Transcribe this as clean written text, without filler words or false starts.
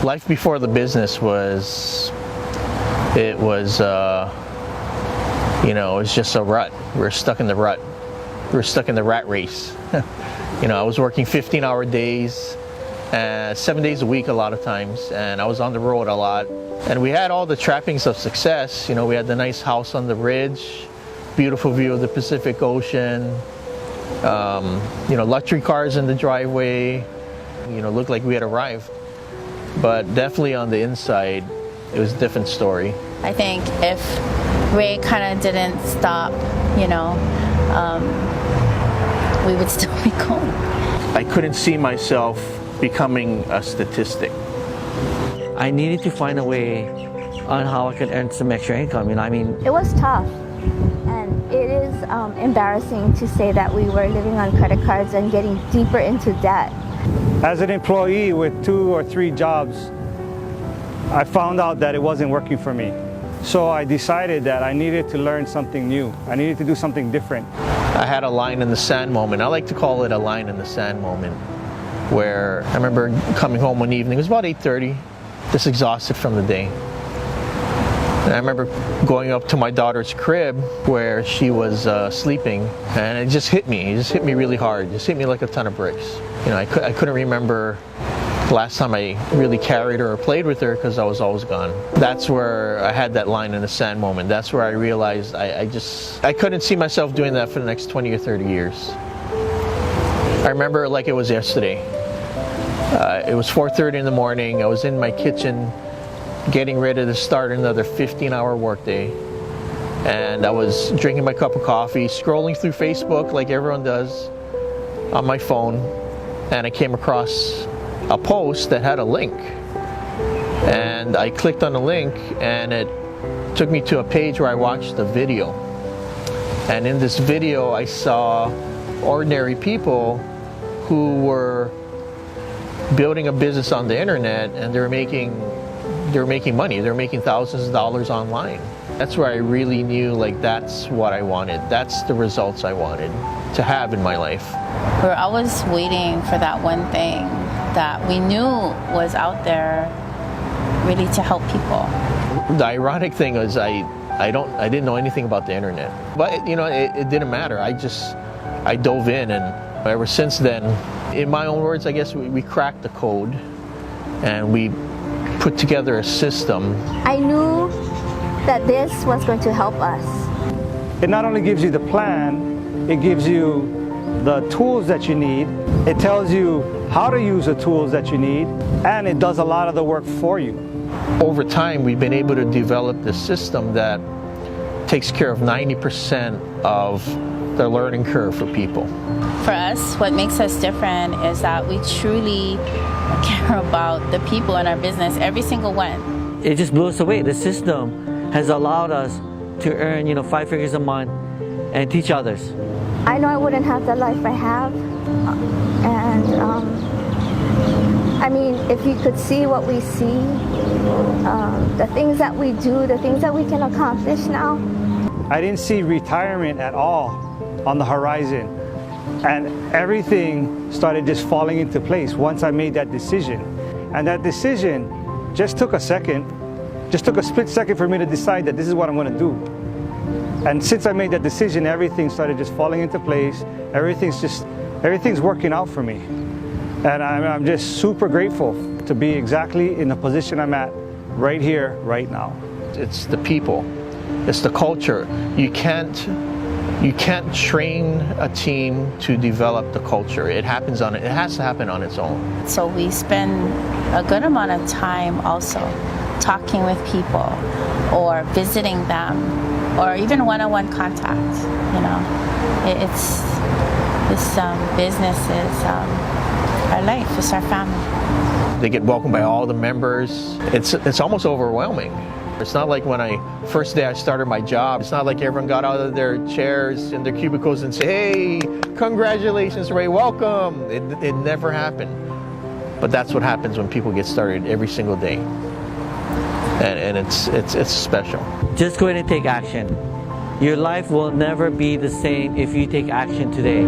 Life before the business was, it was just a rut. We're stuck in the rut. We're stuck in the rat race. I was working 15-hour days, 7 days a week a lot of times, and I was on the road a lot. And we had all the trappings of success. We had the nice house on the ridge, beautiful view of the Pacific Ocean, luxury cars in the driveway. Looked like we had arrived. But definitely on the inside, it was a different story. I think if Ray kind of didn't stop, we would still be going. I couldn't see myself becoming a statistic. I needed to find a way on how I could earn some extra income. It was tough, and it is embarrassing to say that we were living on credit cards and getting deeper into debt. As an employee with 2 or 3 jobs, I found out that it wasn't working for me. So I decided that I needed to learn something new. I needed to do something different. I had a line in the sand moment. I like to call it a line in the sand moment, where I remember coming home one evening. It was about 8:30, just exhausted from the day. And I remember going up to my daughter's crib where she was sleeping, and it just hit me. It just hit me really hard. It just hit me like a ton of bricks. I couldn't remember the last time I really carried her or played with her because I was always gone. That's where I had that line in the sand moment. That's where I realized I couldn't see myself doing that for the next 20 or 30 years. I remember it like it was yesterday. It was 4:30 in the morning. I was in my kitchen getting ready to start another 15-hour workday. And I was drinking my cup of coffee, scrolling through Facebook like everyone does on my phone. And I came across a post that had a link. And I clicked on the link, and it took me to a page where I watched a video. And in this video, I saw ordinary people who were building a business on the internet, and they were making money. They were making thousands of dollars online. That's where I really knew, that's what I wanted. That's the results I wanted to have in my life. We were always waiting for that one thing that we knew was out there really to help people. The ironic thing is I didn't know anything about the internet. But it didn't matter. I dove in, and ever since then, in my own words, I guess we cracked the code and we put together a system. I knew that this was going to help us. It not only gives you the plan, it gives you the tools that you need. It tells you how to use the tools that you need, and it does a lot of the work for you. Over time, we've been able to develop this system that takes care of 90% of the learning curve for people. For us, what makes us different is that we truly care about the people in our business, every single one. It just blew us away. The system has allowed us to earn, 5 figures a month and teach others. I know I wouldn't have the life I have, and if you could see what we see, the things that we do, the things that we can accomplish now. I didn't see retirement at all on the horizon, and everything started just falling into place once I made that decision. And that decision just took a split second for me to decide that this is what I'm going to do. And since I made that decision, everything started just falling into place. Everything's working out for me. And I'm just super grateful to be exactly in the position I'm at right here, right now. It's the people. It's the culture. You can't train a team to develop the culture. It has to happen on its own. So we spend a good amount of time also talking with people or visiting them, or even one-on-one contact. It's this business is our life. It's our family. They get welcomed by all the members. It's almost overwhelming. It's not like when first day I started my job, it's not like everyone got out of their chairs in their cubicles and say, "Hey, congratulations, Ray, welcome." It never happened. But that's what happens when people get started every single day. And it's special. Just go ahead and take action. Your life will never be the same if you take action today.